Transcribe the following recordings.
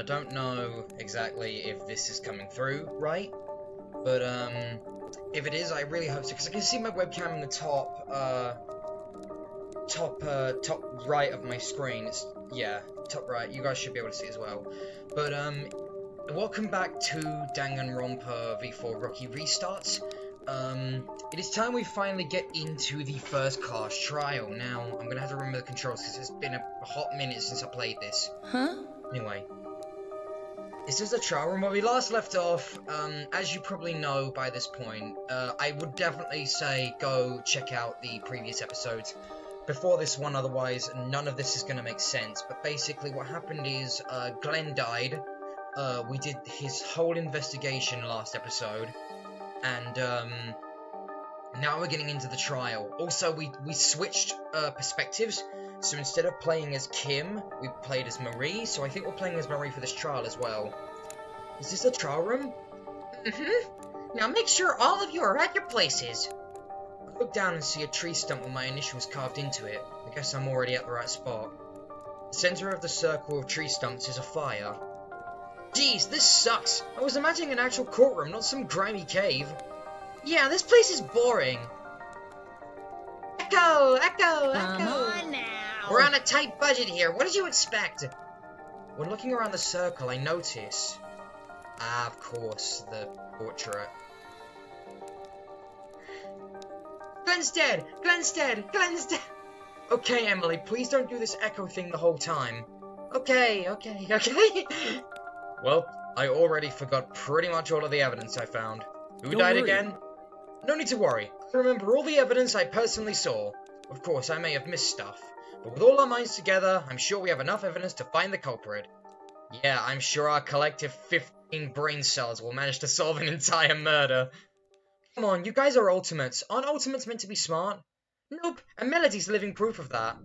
don't know exactly if this is coming through right, but if it is, I really hope so, because I can see my webcam in the top right of my screen. Yeah, top right. You guys should be able to see as well. But welcome back to Danganronpa V4 Rocky Restarts. It is time we finally get into the first class trial. Now, I'm gonna have to remember the controls because it's been a hot minute since I played this. Huh? Anyway, this is the trial room where we last left off. As you probably know by this point, I would definitely say go check out the previous episodes before this one, otherwise none of this is gonna make sense. But basically what happened is, Glenn died. We did his whole investigation last episode. And, now we're getting into the trial. Also, we switched, perspectives. So instead of playing as Kim, we played as Marie. So I think we're playing as Marie for this trial as well. Is this the trial room? Mm-hmm. Now make sure all of you are at your places. I look down and see a tree stump with my initials carved into it. I guess I'm already at the right spot. The center of the circle of tree stumps is a fire. Geez, this sucks. I was imagining an actual courtroom, not some grimy cave. Yeah, this place is boring. Echo! Come on now. We're on a tight budget here. What did you expect? When looking around the circle, I notice... Ah, of course, the portrait. Glenn's dead! Glenn's dead! Glenn's dead! Okay, Emily, please don't do this echo thing the whole time. Okay. Well, I already forgot pretty much all of the evidence I found. Who died again? No need to worry. I remember all the evidence I personally saw. Of course, I may have missed stuff. But with all our minds together, I'm sure we have enough evidence to find the culprit. Yeah, I'm sure our collective 15 brain cells will manage to solve an entire murder. Come on, you guys are ultimates. Aren't ultimates meant to be smart? Nope, and Melody's living proof of that.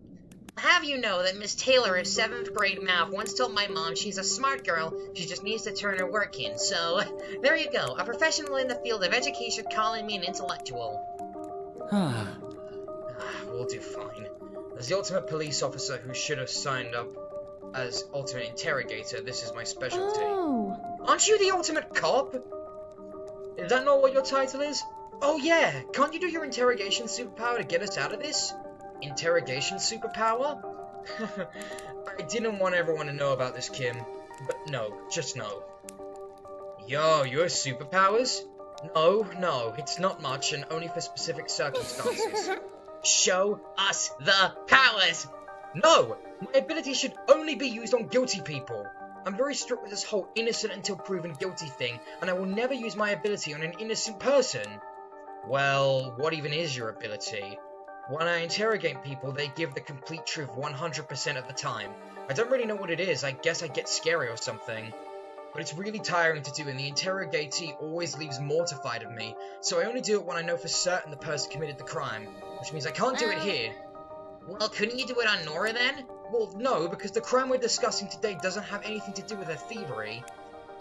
Have you know that Miss Taylor of 7th grade math once told my mom she's a smart girl, she just needs to turn her work in, so there you go, a professional in the field of education calling me an intellectual. We'll do fine. As the ultimate police officer who should have signed up as ultimate interrogator, this is my specialty. Oh. Aren't you the ultimate cop? Is that not what your title is? Oh yeah, can't you do your interrogation superpower to get us out of this? Interrogation superpower? I didn't want everyone to know about this, Kim. But no, just no. Yo, your superpowers? No, it's not much and only for specific circumstances. Show us the powers! No! My ability should only be used on guilty people. I'm very strict with this whole innocent until proven guilty thing, and I will never use my ability on an innocent person. Well, what even is your ability? When I interrogate people, they give the complete truth 100% of the time. I don't really know what it is, I guess I get scary or something. But it's really tiring to do, and the interrogatee always leaves mortified of me, so I only do it when I know for certain the person committed the crime, which means I can't do it here. Well, couldn't you do it on Nora then? Well, no, because the crime we're discussing today doesn't have anything to do with her thievery.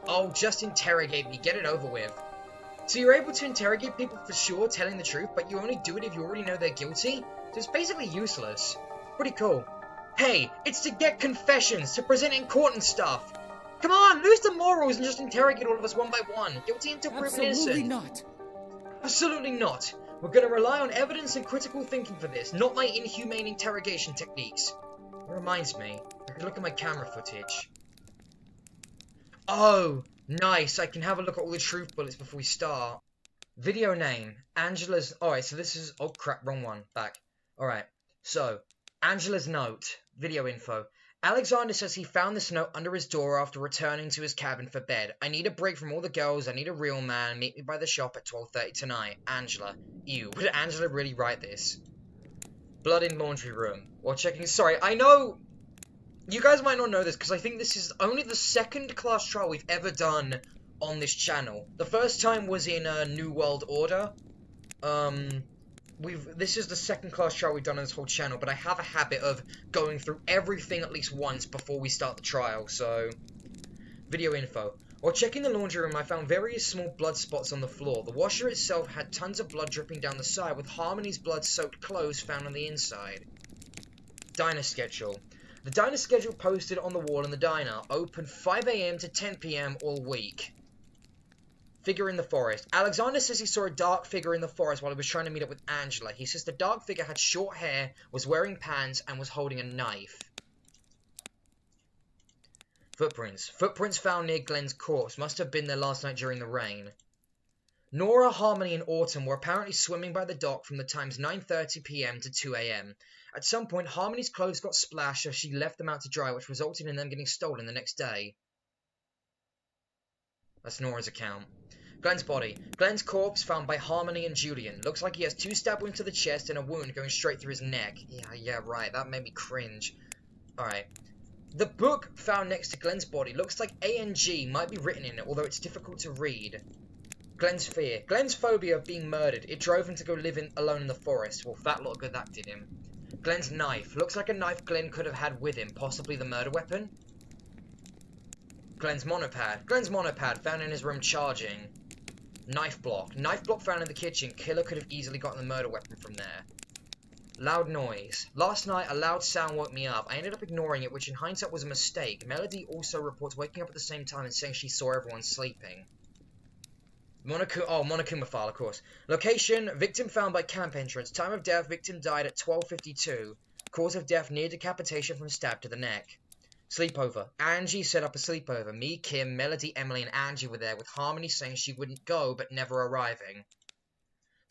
Oh, just interrogate me, get it over with. So you're able to interrogate people for sure, telling the truth, but you only do it if you already know they're guilty? So it's basically useless. Pretty cool. Hey, it's to get confessions, to present in court and stuff. Come on, lose the morals and just interrogate all of us one by one. Guilty until proven innocent. Absolutely not. Absolutely not. We're gonna rely on evidence and critical thinking for this, not my inhumane interrogation techniques. It reminds me, I could look at my camera footage. Oh! Nice, I can have a look at all the truth bullets before we start. Video name, Angela's... Alright, so this is... Oh crap, wrong one. Back. Alright, so, Angela's note. Video info. Alexander says he found this note under his door after returning to his cabin for bed. I need a break from all the girls, I need a real man, meet me by the shop at 12:30 tonight. Angela. Ew, would Angela really write this? Blood in laundry room. While checking... Sorry, I know... You guys might not know this, because I think this is only the second class trial we've ever done on this channel. The first time was in New World Order. This is the second class trial we've done on this whole channel, but I have a habit of going through everything at least once before we start the trial, so... Video info. While checking the laundry room, I found various small blood spots on the floor. The washer itself had tons of blood dripping down the side, with Harmony's blood-soaked clothes found on the inside. Diner schedule. The diner schedule posted on the wall in the diner. Open 5 AM to 10 PM all week. Figure in the forest. Alexander says he saw a dark figure in the forest while he was trying to meet up with Angela. He says the dark figure had short hair, was wearing pants, and was holding a knife. Footprints. Footprints found near Glenn's corpse. Must have been there last night during the rain. Nora, Harmony, and Autumn were apparently swimming by the dock from the times 9:30 PM to 2 AM. At some point, Harmony's clothes got splashed as she left them out to dry, which resulted in them getting stolen the next day. That's Nora's account. Glenn's body. Glenn's corpse found by Harmony and Julian. Looks like he has 2 stab wounds to the chest and a wound going straight through his neck. Yeah, right. That made me cringe. Alright. The book found next to Glenn's body looks like ANG might be written in it, although it's difficult to read. Glenn's fear. Glenn's phobia of being murdered. It drove him to go live alone in the forest. Well, fat lot of good that did him. Glenn's knife. Looks like a knife Glenn could have had with him, possibly the murder weapon. Glenn's monopad. Glenn's monopad found in his room charging. Knife block. Knife block found in the kitchen. Killer could have easily gotten the murder weapon from there. Loud noise. Last night, a loud sound woke me up. I ended up ignoring it, which in hindsight was a mistake. Melody also reports waking up at the same time and saying she saw everyone sleeping. Monokuma file, of course. Location, victim found by camp entrance. Time of death, victim died at 12:52. Cause of death, near decapitation from stab to the neck. Sleepover. Angie set up a sleepover. Me, Kim, Melody, Emily, and Angie were there, with Harmony saying she wouldn't go, but never arriving.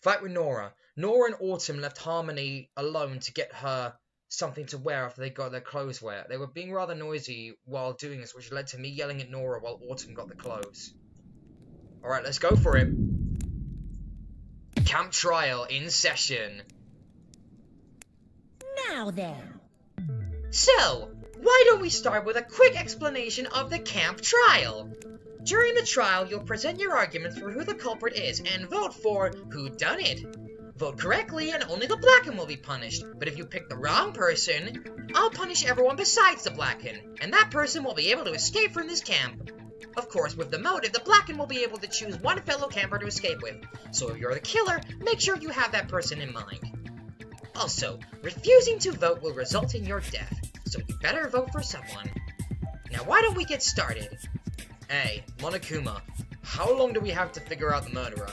Fight with Nora. Nora and Autumn left Harmony alone to get her something to wear after they got their clothes wet. They were being rather noisy while doing this, which led to me yelling at Nora while Autumn got the clothes. Alright, let's go for it. Camp trial in session. Now then. So, why don't we start with a quick explanation of the camp trial? During the trial, you'll present your arguments for who the culprit is and vote for who done it. Vote correctly and only the blacken will be punished, but if you pick the wrong person, I'll punish everyone besides the blacken, and that person will be able to escape from this camp. Of course, with the motive, the blacken will be able to choose one fellow camper to escape with, so if you're the killer, make sure you have that person in mind. Also, refusing to vote will result in your death, so you better vote for someone. Now why don't we get started? Hey, Monokuma, how long do we have to figure out the murderer?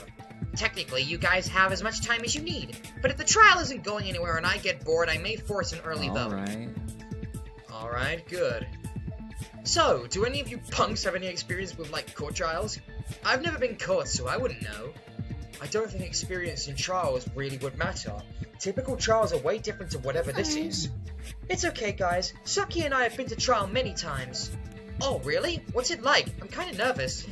Technically, you guys have as much time as you need, but if the trial isn't going anywhere and I get bored, I may force an early vote. Alright, good. So, do any of you punks have any experience with, like, court trials? I've never been caught, so I wouldn't know. I don't think experience in trials really would matter. Typical trials are way different to whatever this is. It's okay, guys. Saki and I have been to trial many times. Oh, really? What's it like? I'm kind of nervous.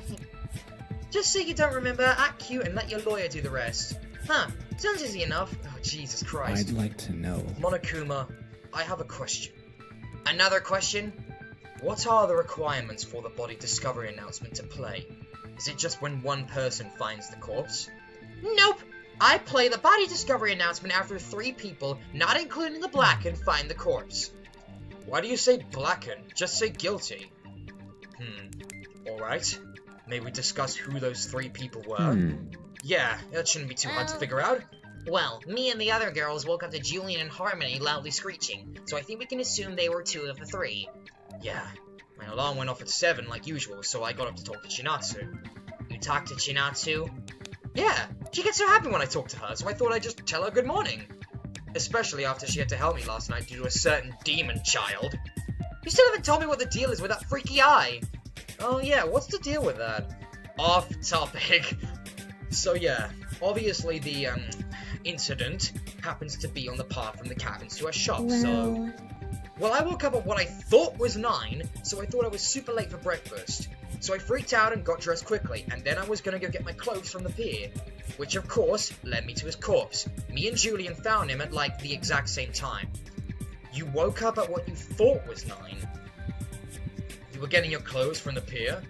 Just so you don't remember, act cute and let your lawyer do the rest. Huh, sounds easy enough. Oh, Jesus Christ. I'd like to know. Monokuma, I have a question. Another question? What are the requirements for the body discovery announcement to play? Is it just when one person finds the corpse? Nope! I play the body discovery announcement after 3 people, not including the blacken, find the corpse. Why do you say blacken? Just say guilty. Alright. May we discuss who those 3 people were? Yeah, that shouldn't be too hard to figure out. Well, me and the other girls woke up to Julian and Harmony loudly screeching, so I think we can assume they were 2 of the 3. Yeah, my alarm went off at 7 like usual, so I got up to talk to Chinatsu. You talked to Chinatsu? Yeah, she gets so happy when I talk to her, so I thought I'd just tell her good morning. Especially after she had to help me last night due to a certain demon child. You still haven't told me what the deal is with that freaky eye. Oh yeah, what's the deal with that? Off topic. So yeah, obviously the, incident happens to be on the path from the cabins to our shop, so... Well, I woke up at what I thought was 9, so I thought I was super late for breakfast. So I freaked out and got dressed quickly, and then I was gonna go get my clothes from the pier. Which, of course, led me to his corpse. Me and Julian found him at, like, the exact same time. You woke up at what you thought was 9? You were getting your clothes from the pier?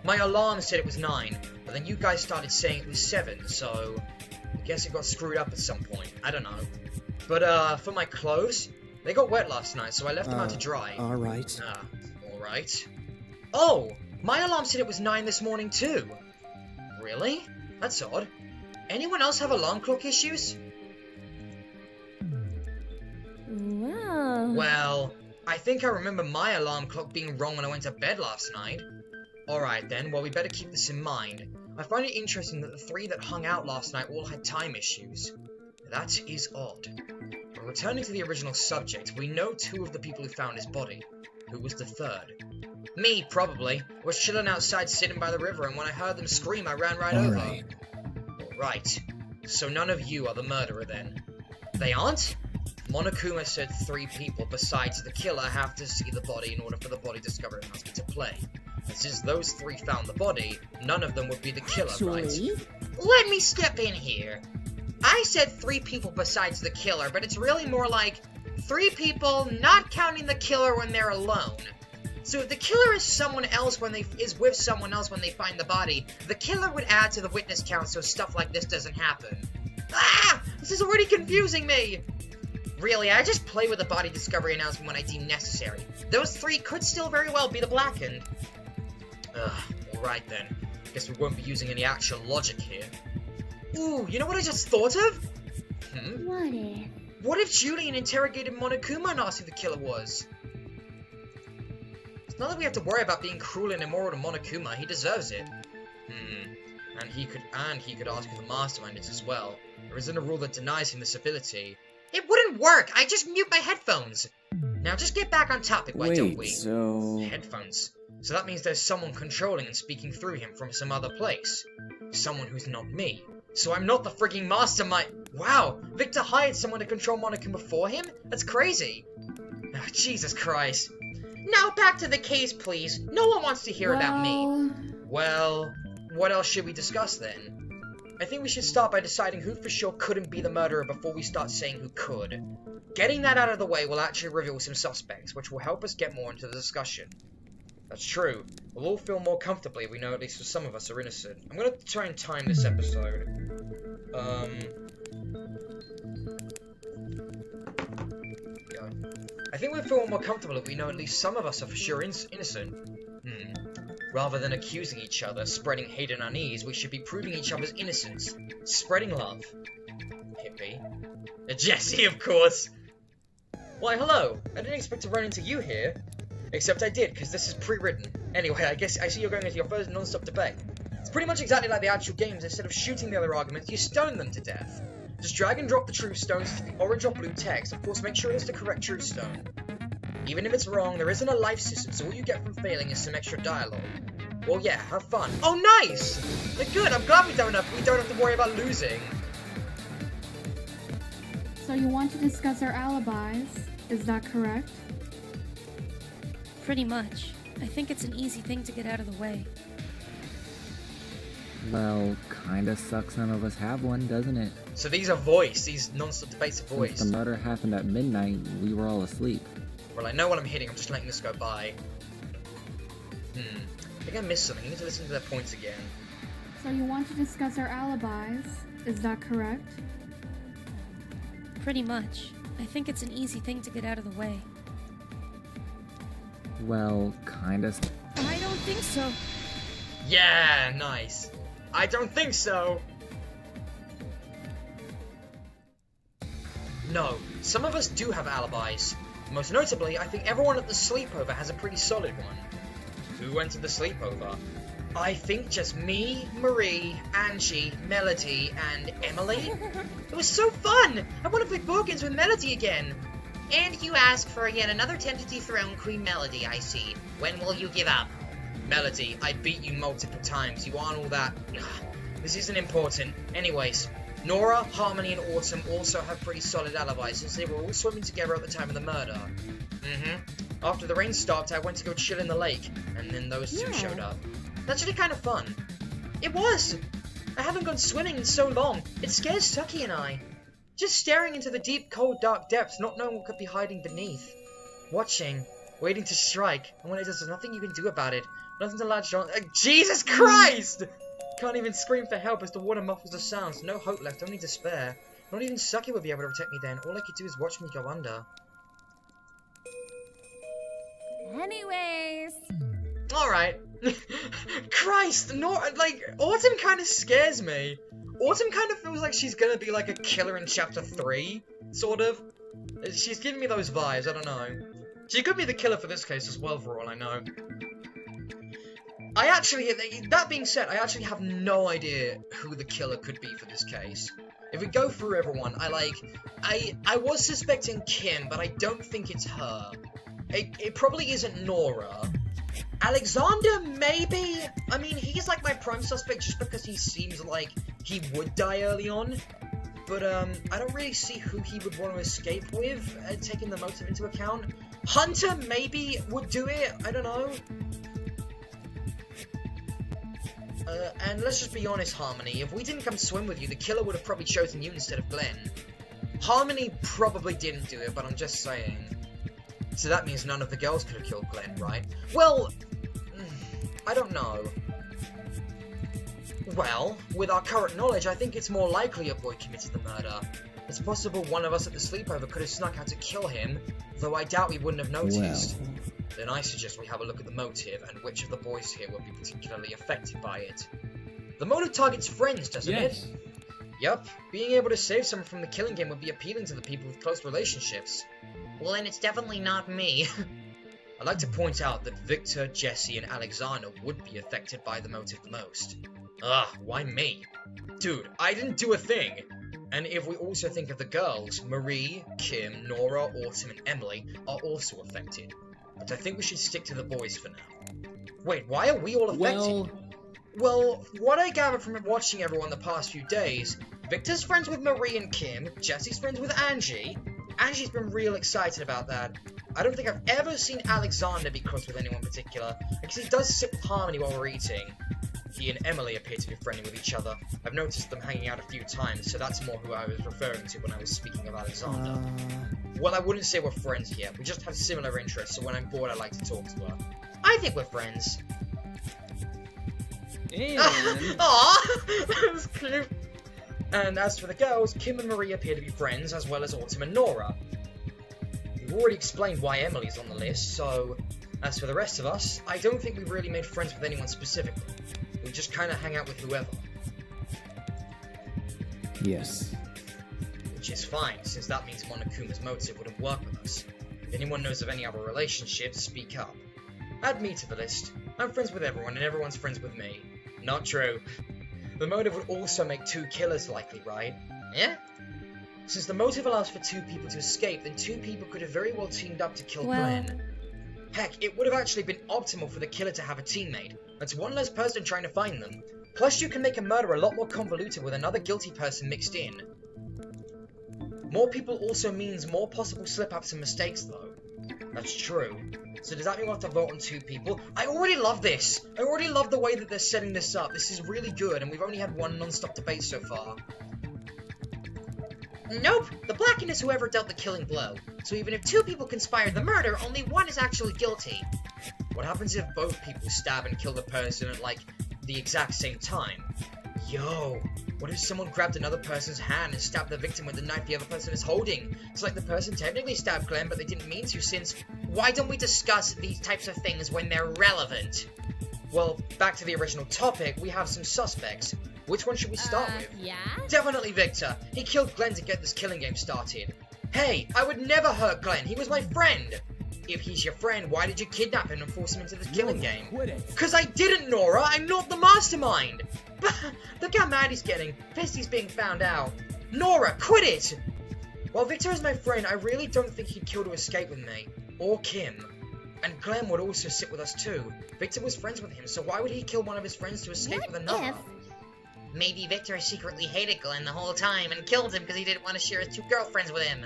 My alarm said it was 9, but then you guys started saying it was 7, so... I guess it got screwed up at some point. I don't know. But, for my clothes, they got wet last night, so I left them out to dry. Alright. Alright. Oh! My alarm said it was 9 this morning, too. Really? That's odd. Anyone else have alarm clock issues? Wow. Well, I think I remember my alarm clock being wrong when I went to bed last night. Alright then, well we better keep this in mind. I find it interesting that the 3 that hung out last night all had time issues. That is odd. But returning to the original subject, we know 2 of the people who found his body. Who was the 3rd? Me, probably. I was chilling outside sitting by the river, and when I heard them scream, I ran right over. Alright. So none of you are the murderer then? They aren't? Monokuma said 3 people besides the killer have to see the body in order for the body discovery announcement to play. And since those 3 found the body, none of them would be the killer, right? Let me step in here. I said 3 people besides the killer, but it's really more like 3 people not counting the killer when they're alone. So if the killer is someone else is with someone else when they find the body, the killer would add to the witness count so stuff like this doesn't happen. Ah! This is already confusing me! Really, I just play with the body discovery announcement when I deem necessary. Those 3 could still very well be the blackened. Ugh, alright then. Guess we won't be using any actual logic here. Ooh, you know what I just thought of? What if Julian interrogated Monokuma and asked who the killer was? It's not that we have to worry about being cruel and immoral to Monokuma, he deserves it. And he could ask who the mastermind is as well. There isn't a rule that denies him this ability. It wouldn't work! I just mute my headphones! Now just get back on topic, why don't we? Headphones. So that means there's someone controlling and speaking through him from some other place. Someone who's not me. So I'm not the frigging mastermind. Wow, Victor hired someone to control Monokuma for him? That's crazy. Oh, Jesus Christ. Now back to the case, please. No one wants to hear about me. Well, what else should we discuss then? I think we should start by deciding who for sure couldn't be the murderer before we start saying who could. Getting that out of the way will actually reveal some suspects, which will help us get more into the discussion. That's true. We'll all feel more comfortably if we know at least some of us are innocent. I'm gonna try and time this episode. Yeah. I think we'll feel more comfortable if we know at least some of us are for sure innocent. Rather than accusing each other, spreading hate and unease, we should be proving each other's innocence. Spreading love. Hippie. Jesse, of course! Why, hello! I didn't expect to run into you here. Except I did, because this is pre-written. Anyway, I guess I see you're going into your first non-stop debate. It's pretty much exactly like the actual games. Instead of shooting the other arguments, you stone them to death. Just drag and drop the truth stones to the orange or blue text. Of course, make sure it's the correct truth stone. Even if it's wrong, there isn't a life system, so all you get from failing is some extra dialogue. Well, yeah, have fun. Oh, nice! Good, I'm glad we don't have to worry about losing. So you want to discuss our alibis, is that correct? Pretty much. I think it's an easy thing to get out of the way. Well, kinda sucks none of us have one, doesn't it? So these are voiced, these non-stop debates are voiced. Since the murder happened at midnight, we were all asleep. Well, I know what I'm hitting, I'm just letting this go by. I think I missed something, I need to listen to their points again. So you want to discuss our alibis, is that correct? Pretty much. I think it's an easy thing to get out of the way. Well, kinda. I don't think so. Yeah, nice. I don't think so. No, some of us do have alibis. Most notably, I think everyone at the sleepover has a pretty solid one. Who went to the sleepover? I think just me, Marie, Angie, Melody, and Emily. It was so fun! I want to play board games with Melody again. And you ask for yet another 10 to dethrone Queen Melody, I see. When will you give up? Melody, I beat you multiple times. You aren't all that... This isn't important. Anyways, Nora, Harmony, and Autumn also have pretty solid alibis since they were all swimming together at the time of the murder. After the rain stopped, I went to go chill in the lake, and then those two showed up. That's actually kind of fun. It was! I haven't gone swimming in so long. It scares Tucky and I. Just staring into the deep, cold, dark depths, not knowing what could be hiding beneath. Watching, waiting to strike, and when it does, there's nothing you can do about it. Nothing to latch on. Jesus Christ! Can't even scream for help as the water muffles the sounds. No hope left, only despair. Not even Sucky would be able to protect me then. All I could do is watch me go under. Anyways. Alright. Christ, Autumn kind of scares me. Autumn kind of feels like she's gonna be like a killer in chapter 3, sort of. She's giving me those vibes, I don't know. She could be the killer for this case as well, for all I know. I actually, that being said, I actually have no idea who the killer could be for this case. If we go through everyone, I was suspecting Kim, but I don't think it's her. It probably isn't Nora. Alexander, maybe? I mean, he's like my prime suspect just because he seems like he would die early on. But, I don't really see who he would want to escape with, taking the motive into account. Hunter, maybe, would do it? I don't know. And let's just be honest, Harmony, if we didn't come swim with you, the killer would have probably chosen you instead of Glenn. Harmony probably didn't do it, but I'm just saying. So that means none of the girls could have killed Glenn, right? Well, I don't know. Well, with our current knowledge, I think it's more likely a boy committed the murder. It's possible one of us at the sleepover could have snuck out to kill him, though I doubt we wouldn't have noticed. Well. Then I suggest we have a look at the motive and which of the boys here would be particularly affected by it. The motive targets friends, doesn't it? Yup. Being able to save someone from the killing game would be appealing to the people with close relationships. Well, then it's definitely not me. I'd like to point out that Victor, Jesse, and Alexander would be affected by the motive the most. Ugh, why me? Dude, I didn't do a thing! And if we also think of the girls, Marie, Kim, Nora, Autumn, and Emily are also affected. But I think we should stick to the boys for now. Wait, why are we all affected? Well, what I gathered from watching everyone the past few days, Victor's friends with Marie and Kim, Jesse's friends with Angie. Angie's been real excited about that. I don't think I've ever seen Alexander be close with anyone particular, because he does sit with Harmony while we're eating. He and Emily appear to be friendly with each other. I've noticed them hanging out a few times, so that's more who I was referring to when I was speaking of Alexander. Well, I wouldn't say we're friends yet. We just have similar interests, so when I'm bored, I like to talk to her. I think we're friends. And... Aww! That was cute. And as for the girls, Kim and Marie appear to be friends, as well as Autumn and Nora. We've already explained why Emily's on the list, so... As for the rest of us, I don't think we've really made friends with anyone specifically. We just kind of hang out with whoever. Yes. Which is fine, since that means Monokuma's motive wouldn't work with us. If anyone knows of any other relationships, speak up. Add me to the list. I'm friends with everyone, and everyone's friends with me. Not true. The motive would also make 2 killers likely, right? Yeah? Since the motive allows for 2 people to escape, then 2 people could have very well teamed up to kill Glenn. Heck, it would have actually been optimal for the killer to have a teammate. That's one less person trying to find them. Plus, you can make a murder a lot more convoluted with another guilty person mixed in. More people also means more possible slip-ups and mistakes, though. That's true. So does that mean we'll have to vote on 2 people? I already love this! I already love the way that they're setting this up. This is really good, and we've only had one non-stop debate so far. Nope! The Blacken is whoever dealt the killing blow. So even if 2 people conspired the murder, only 1 is actually guilty. What happens if both people stab and kill the person at, like, the exact same time? Yo, what if someone grabbed another person's hand and stabbed the victim with the knife the other person is holding? It's like the person technically stabbed Glenn, but they didn't mean to, since... Why don't we discuss these types of things when they're relevant? Well, back to the original topic, we have some suspects. Which one should we start with? Yeah? Definitely Victor. He killed Glenn to get this killing game started. Hey, I would never hurt Glenn. He was my friend. If he's your friend, why did you kidnap him and force him into this killing game? Because I didn't, Nora. I'm not the mastermind. Look how mad he's getting. Pissed he's being found out. Nora, quit it! While Victor is my friend, I really don't think he'd kill to escape with me. Or Kim. And Glenn would also sit with us too. Victor was friends with him, so why would he kill one of his friends to escape with another? Maybe Victor secretly hated Glenn the whole time and killed him because he didn't want to share his 2 girlfriends with him.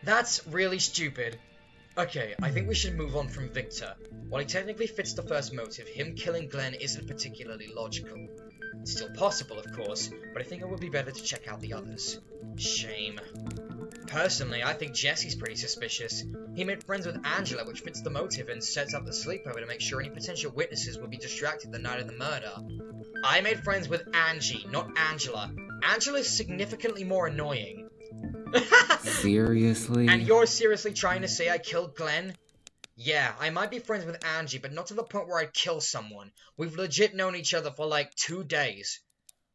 That's really stupid. Okay, I think we should move on from Victor. While he technically fits the first motive, him killing Glenn isn't particularly logical. It's still possible, of course, but I think it would be better to check out the others. Shame. Personally, I think Jesse's pretty suspicious. He made friends with Angela, which fits the motive, and sets up the sleepover to make sure any potential witnesses would be distracted the night of the murder. I made friends with Angie, not Angela. Angela's significantly more annoying. Seriously? And you're seriously trying to say I killed Glenn? Yeah, I might be friends with Angie, but not to the point where I'd kill someone. We've legit known each other for like 2 days.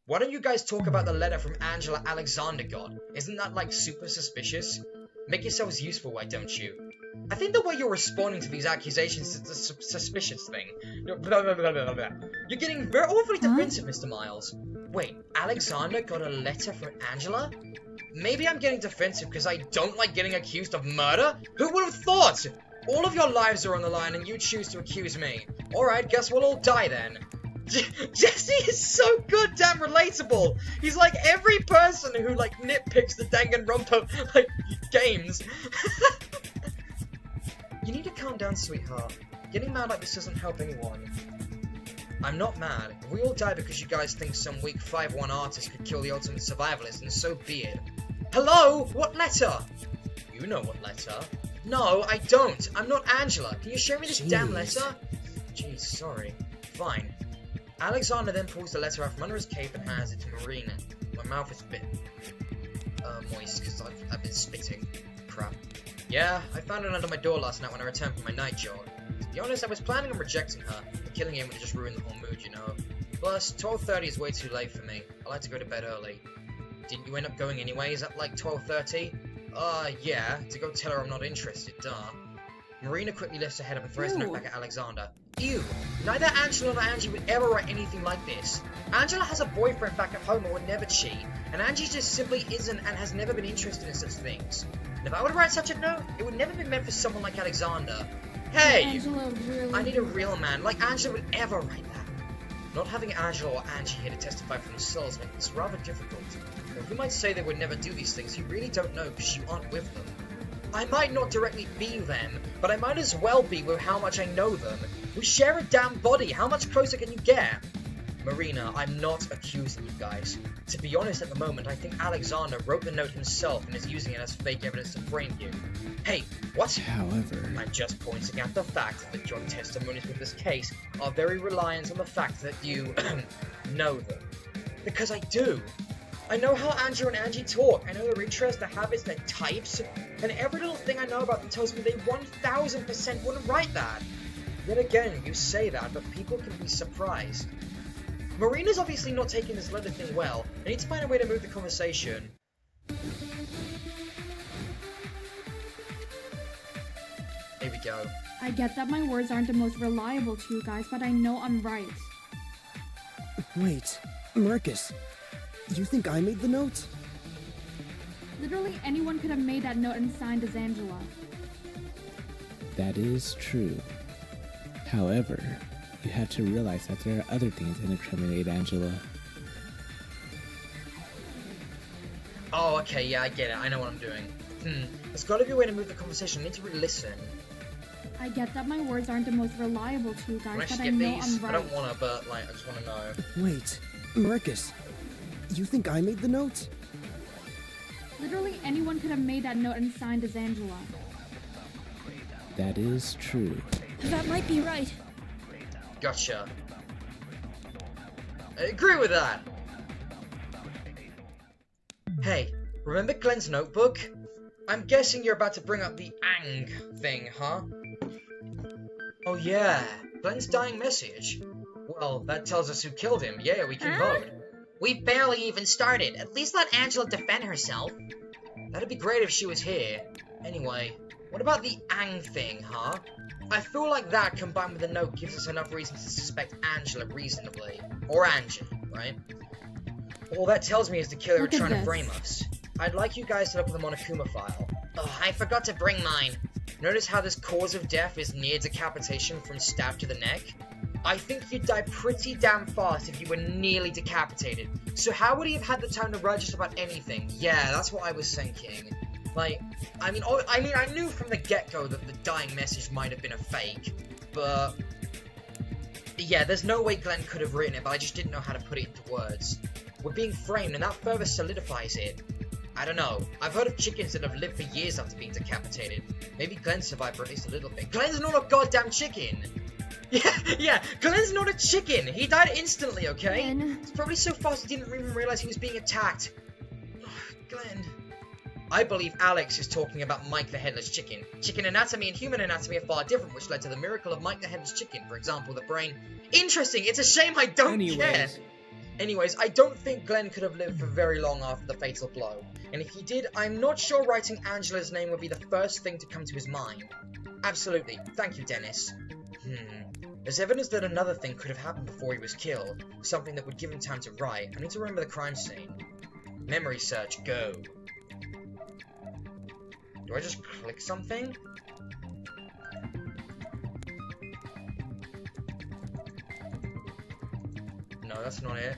Why don't you guys talk about the letter from Angela Alexander got? Isn't that like super suspicious? Make yourselves useful, why don't you? I think the way you're responding to these accusations is the suspicious thing. Blah, blah, blah, blah, blah, blah. You're getting very overly defensive, Mr. Miles. Wait, Alexander got a letter from Angela? Maybe I'm getting defensive because I don't like getting accused of murder? Who would have thought? All of your lives are on the line and you choose to accuse me. Alright, guess we'll all die then. Jesse is so goddamn relatable. He's like every person who like nitpicks the Danganronpa like games. You need to calm down, sweetheart. Getting mad like this doesn't help anyone. I'm not mad. If we all die because you guys think some weak 5'1" artist could kill the ultimate survivalist, then so be it. Hello? What letter? You know what letter. No, I don't. I'm not Angela. Can you show me this damn letter? Jeez, sorry. Fine. Alexander then pulls the letter out from under his cape and hands it to Marina. My mouth is a bit moist because I've been spitting. Crap. Yeah, I found it under my door last night when I returned from my night jog. To be honest, I was planning on rejecting her, but killing him would have just ruined the whole mood, you know. Plus, 12:30 is way too late for me. I like to go to bed early. Didn't you end up going anyways at like 12:30? Yeah, to go tell her I'm not interested, duh. Marina quickly lifts her head up and throws the note back at Alexander. Ew! Neither Angela nor Angie would ever write anything like this. Angela has a boyfriend back at home and would never cheat, and Angie just simply isn't and has never been interested in such things. And if I were to write such a note, it would never be meant for someone like Alexander. Hey! Angela really... I need a real man, like Angela would ever write that. Not having Angela or Angie here to testify for themselves makes this rather difficult. Though you might say they would never do these things, you really don't know because you aren't with them. I might not directly be them, but I might as well be with how much I know them. We share a damn body, how much closer can you get? Marina, I'm not accusing you guys. To be honest at the moment, I think Alexander wrote the note himself and is using it as fake evidence to frame you. Hey, what? However... I'm just pointing out the fact that your testimonies with this case are very reliant on the fact that you know them. Because I do. I know how Angela and Angie talk, I know their interests, their habits, their types, and every little thing I know about them tells me they 1000% wouldn't write that. Yet again, you say that, but people can be surprised. Marina's obviously not taking this letter thing well. I need to find a way to move the conversation. Here we go. I get that my words aren't the most reliable to you guys, but I know I'm right. Wait, Marcus, you think I made the note? Literally anyone could have made that note and signed as Angela. That is true. However, you have to realize that there are other things that incriminate Angela. Oh, okay, yeah, I get it. I know what I'm doing. There's gotta be a way to move the conversation. I need to really listen. I get that my words aren't the most reliable to you guys, but I know I'm right. I don't wanna, but, like, I just wanna know. Wait, Marcus, you think I made the note? Literally anyone could have made that note and signed as Angela. That is true. That might be right. Gotcha. I agree with that. Hey, remember Glenn's notebook? I'm guessing you're about to bring up the Ang thing, huh? Oh yeah, Glenn's dying message. Well, that tells us who killed him. Yeah, we can vote. We barely even started. At least let Angela defend herself. That'd be great if she was here. Anyway, what about the Ang thing, huh? I feel like that, combined with the note, gives us enough reason to suspect Angela reasonably. Or Angie, right? All that tells me is the killer are trying to frame us. I'd like you guys to look at the Monokuma file. Oh, I forgot to bring mine. Notice how this cause of death is near decapitation from stab to the neck? I think you'd die pretty damn fast if you were nearly decapitated. So how would he have had the time to write just about anything? Yeah, that's what I was thinking. Like, I mean, I knew from the get-go that the dying message might have been a fake, but yeah, there's no way Glenn could have written it, but I just didn't know how to put it into words. We're being framed, and that further solidifies it. I don't know. I've heard of chickens that have lived for years after being decapitated. Maybe Glenn survived for at least a little bit. Glenn's not a goddamn chicken! Yeah, Glenn's not a chicken! He died instantly, okay? Glenn. It's probably so fast he didn't even realize he was being attacked. Glenn. I believe Alex is talking about Mike the Headless Chicken. Chicken anatomy and human anatomy are far different, which led to the miracle of Mike the Headless Chicken. For example, the brain. Interesting! It's a shame I don't care! Anyways, I don't think Glenn could have lived for very long after the fatal blow. And if he did, I'm not sure writing Angela's name would be the first thing to come to his mind. Absolutely. Thank you, Dennis. There's evidence that another thing could have happened before he was killed. Something that would give him time to write. I need to remember the crime scene. Memory search, go. Do I just click something? No, that's not it.